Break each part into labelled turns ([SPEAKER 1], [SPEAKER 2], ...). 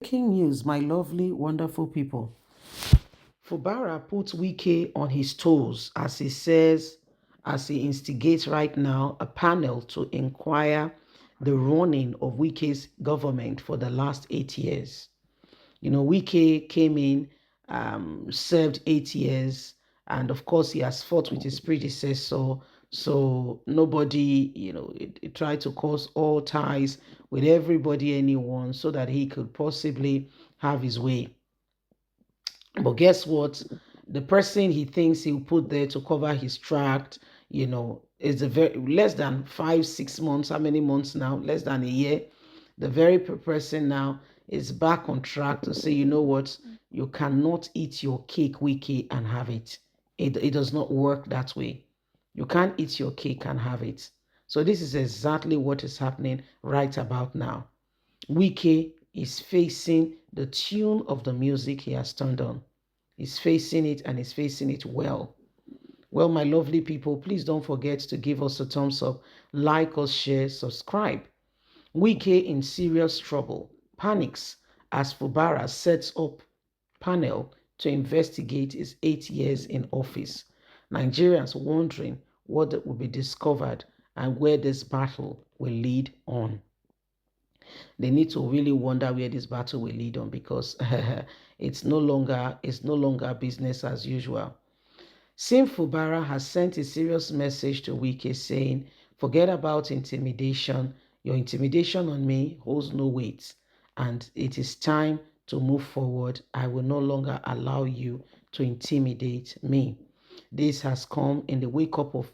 [SPEAKER 1] Breaking news, my lovely, wonderful people. Fubara puts Wike on his toes as he says, as he instigates right now a panel to inquire the running of Wike's government for the last 8 years. Wike came in, served 8 years, and of course he has fought with his predecessor. So nobody, it tried to cause all ties with everybody, anyone, so that he could possibly have his way. But guess what? The person he thinks he'll put there to cover his tract, is a very less than 5, 6 months. How many months now? Less than a year. The very person now is back on track to say, you know what? You cannot eat your cake, Wiki, and have it. It does not work that way. You can't eat your cake and have it. So this is exactly what is happening right about now. Wike is facing the tune of the music he has turned on. He's facing it and he's facing it well. Well, my lovely people, please don't forget to give us a thumbs up, like us, share, subscribe. Wike in serious trouble, panics as Fubara sets up panel to investigate his 8 years in office. Nigerians wondering what will be discovered and where this battle will lead on. They need to really wonder where this battle will lead on, because it's no longer business as usual. Sim Fubara has sent a serious message to Wike saying, forget about intimidation. Your intimidation on me holds no weight, and it is time to move forward. I will no longer allow you to intimidate me. This has come in the wake up of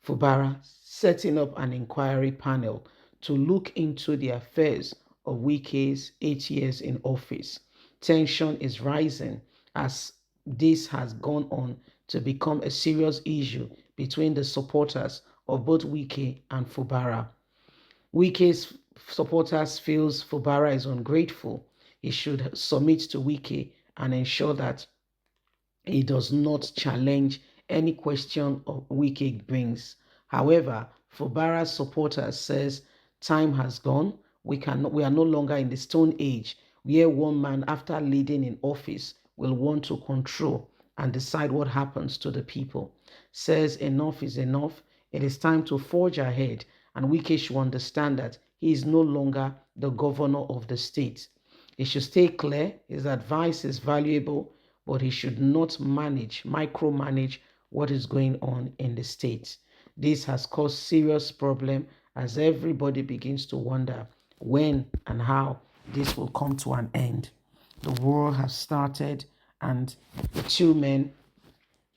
[SPEAKER 1] Fubara setting up an inquiry panel to look into the affairs of Wike's 8 years in office. Tension is rising as this has gone on to become a serious issue between the supporters of both Wike and Fubara. Wike's supporters feels Fubara is ungrateful. He should submit to Wike and ensure that he does not challenge any question of Wike brings. However, Fubara's supporters says time has gone. We are no longer in the Stone Age where one man, after leading in office, will want to control and decide what happens to the people. Says enough is enough. It is time to forge ahead, and Wike should understand that he is no longer the governor of the state. He should stay clear. His advice is valuable, but he should not micromanage what is going on in the state. This has caused serious problem as everybody begins to wonder when and how this will come to an end. The war has started, and the two men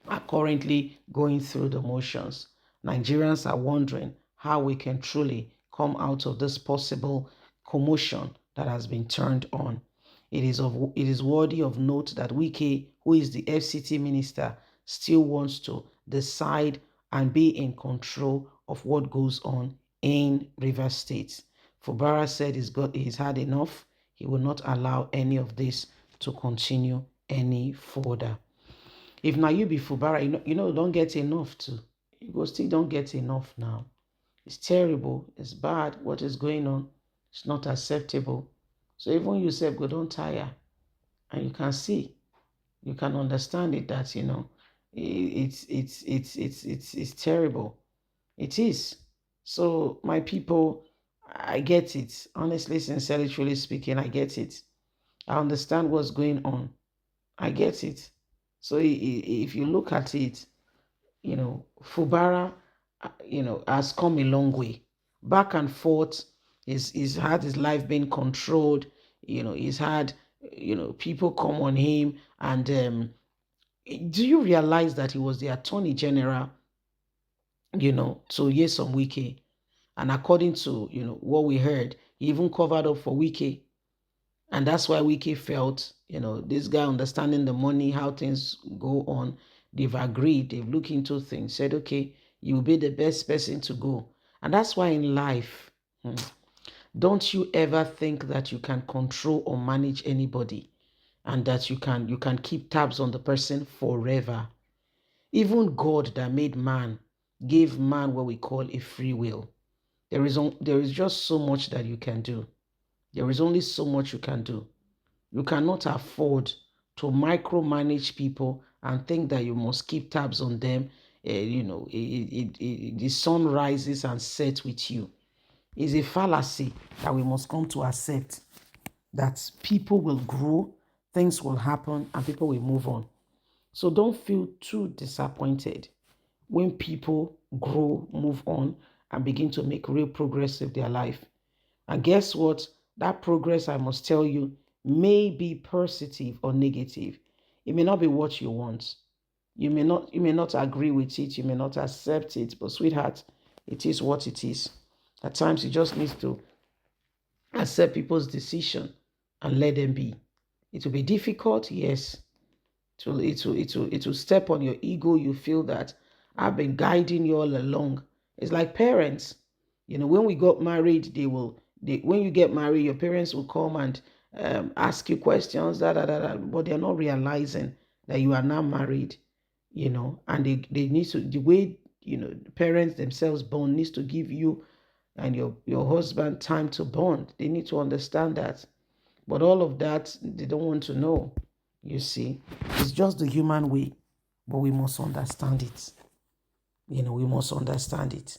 [SPEAKER 1] are currently going through the motions. Nigerians are wondering how we can truly come out of this possible commotion that has been turned on. It is worthy of note that Wike, who is the FCT minister, still wants to decide and be in control of what goes on in Rivers State. Fubara said he's had enough. He will not allow any of this to continue any further. If now you be Fubara, don't get enough too. You go still don't get enough now. It's terrible. It's bad. What is going on? It's not acceptable. So even you say go don't tire, and you can see, you can understand it that it's terrible. It is. So my people, I get it. Honestly, sincerely, truly speaking, I get it. I understand what's going on. I get it. So if you look at it, Fubara, has come a long way. Back and forth, he's had his life being controlled. He's had, people come on him. And do you realize that he was the attorney general, to Yesom Wike? And according to, what we heard, he even covered up for Wike. And that's why Wike felt, this guy understanding the money, how things go on, they've agreed, they've looked into things, said, okay, you'll be the best person to go. And that's why in life, don't you ever think that you can control or manage anybody and that you can keep tabs on the person forever. Even God that made man gave man what we call a free will. There is just so much that you can do. There is only so much you can do. You cannot afford to micromanage people and think that you must keep tabs on them. The sun rises and sets with you. It's a fallacy that we must come to accept, that people will grow, things will happen, and people will move on. So don't feel too disappointed when people grow, move on, and begin to make real progress with their life. And guess what? That progress, I must tell you, may be positive or negative. It may not be what you want. You may not agree with it, you may not accept it, but sweetheart, it is what it is. At times you just need to accept people's decision and let them be. It will be difficult, yes. It will step on your ego. You feel that I've been guiding you all along. It's like parents. When we got married, when you get married, your parents will come and ask you questions, but they're not realizing that you are now married, and they need to, the way, the parents themselves bond needs to give you and your husband time to bond. They need to understand that. But all of that, they don't want to know. You see, it's just the human way, but we must understand it. We must understand it.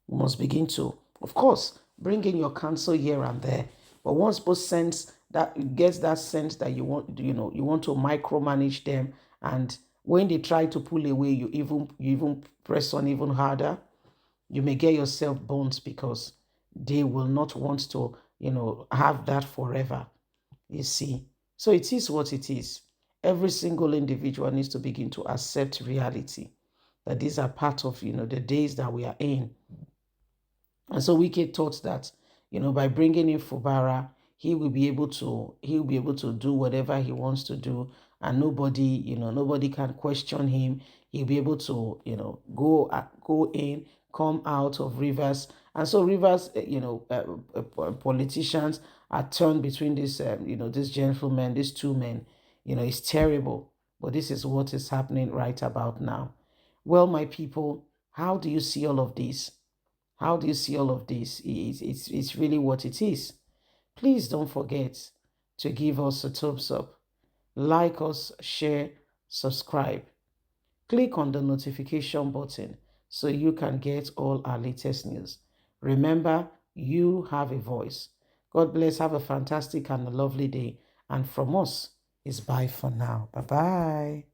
[SPEAKER 1] We must begin to, of course, bring in your counsel here and there. But once both sense that gets that sense that you want to micromanage them, and when they try to pull away, you even press on even harder. You may get yourself burnt because they will not want to, have that forever. You see, so it is what it is. Every single individual needs to begin to accept reality, that these are part of, the days that we are in. And so Wike thought that, by bringing in Fubara, he will be able to do whatever he wants to do, and nobody can question him. He'll be able to, go in, come out of Rivers. And so Rivers, politicians are turned between this gentleman, these two men. It's terrible. But this is what is happening right about now. Well, my people, how do you see all of this? How do you see all of this? It's really what it is. Please don't forget to give us a thumbs up, like us, share, subscribe. Click on the notification button so you can get all our latest news. Remember, you have a voice. God bless. Have a fantastic and a lovely day. And from us, is bye for now. Bye-bye.